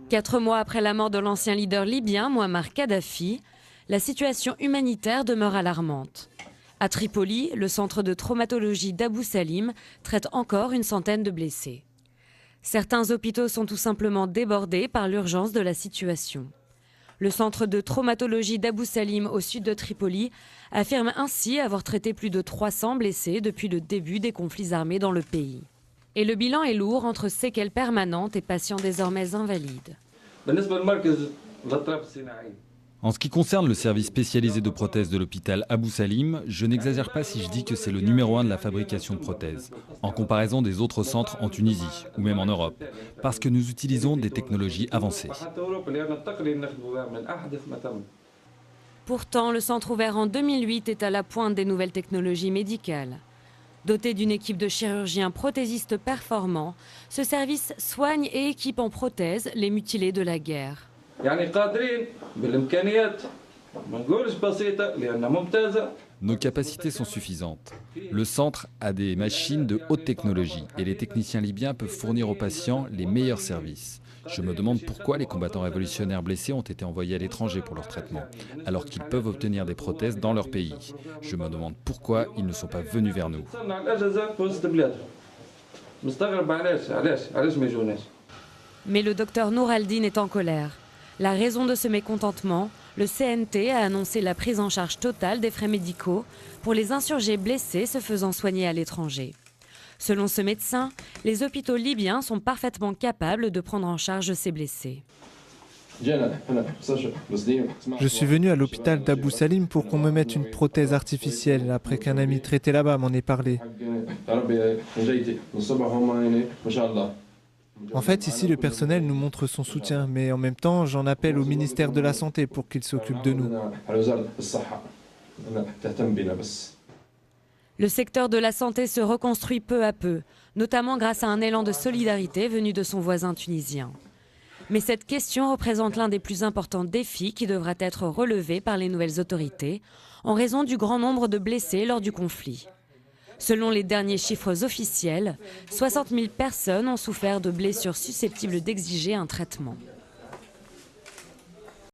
4 mois après la mort de l'ancien leader libyen, Mouammar Kadhafi, la situation humanitaire demeure alarmante. À Tripoli, le centre de traumatologie d'Abou Salim traite encore une centaine de blessés. Certains hôpitaux sont tout simplement débordés par l'urgence de la situation. Le centre de traumatologie d'Abou Salim au sud de Tripoli affirme ainsi avoir traité plus de 300 blessés depuis le début des conflits armés dans le pays. Et le bilan est lourd entre séquelles permanentes et patients désormais invalides. En ce qui concerne le service spécialisé de prothèses de l'hôpital Abou Salim, je n'exagère pas si je dis que c'est le numéro 1 de la fabrication de prothèses, en comparaison des autres centres en Tunisie ou même en Europe, parce que nous utilisons des technologies avancées. Pourtant, le centre ouvert en 2008 est à la pointe des nouvelles technologies médicales. Doté d'une équipe de chirurgiens prothésistes performants, ce service soigne et équipe en prothèses les mutilés de la guerre. Nos capacités sont suffisantes. Le centre a des machines de haute technologie et les techniciens libyens peuvent fournir aux patients les meilleurs services. Je me demande pourquoi les combattants révolutionnaires blessés ont été envoyés à l'étranger pour leur traitement, alors qu'ils peuvent obtenir des prothèses dans leur pays. Je me demande pourquoi ils ne sont pas venus vers nous. Mais le docteur Nouraldine est en colère. La raison de ce mécontentement, le CNT a annoncé la prise en charge totale des frais médicaux pour les insurgés blessés se faisant soigner à l'étranger. Selon ce médecin, les hôpitaux libyens sont parfaitement capables de prendre en charge ces blessés. Je suis venu à l'hôpital d'Abou Salim pour qu'on me mette une prothèse artificielle après qu'un ami traité là-bas m'en ait parlé. En fait, ici, le personnel nous montre son soutien, mais en même temps, j'en appelle au ministère de la Santé pour qu'il s'occupe de nous. Le secteur de la santé se reconstruit peu à peu, notamment grâce à un élan de solidarité venu de son voisin tunisien. Mais cette question représente l'un des plus importants défis qui devra être relevé par les nouvelles autorités en raison du grand nombre de blessés lors du conflit. Selon les derniers chiffres officiels, 60 000 personnes ont souffert de blessures susceptibles d'exiger un traitement.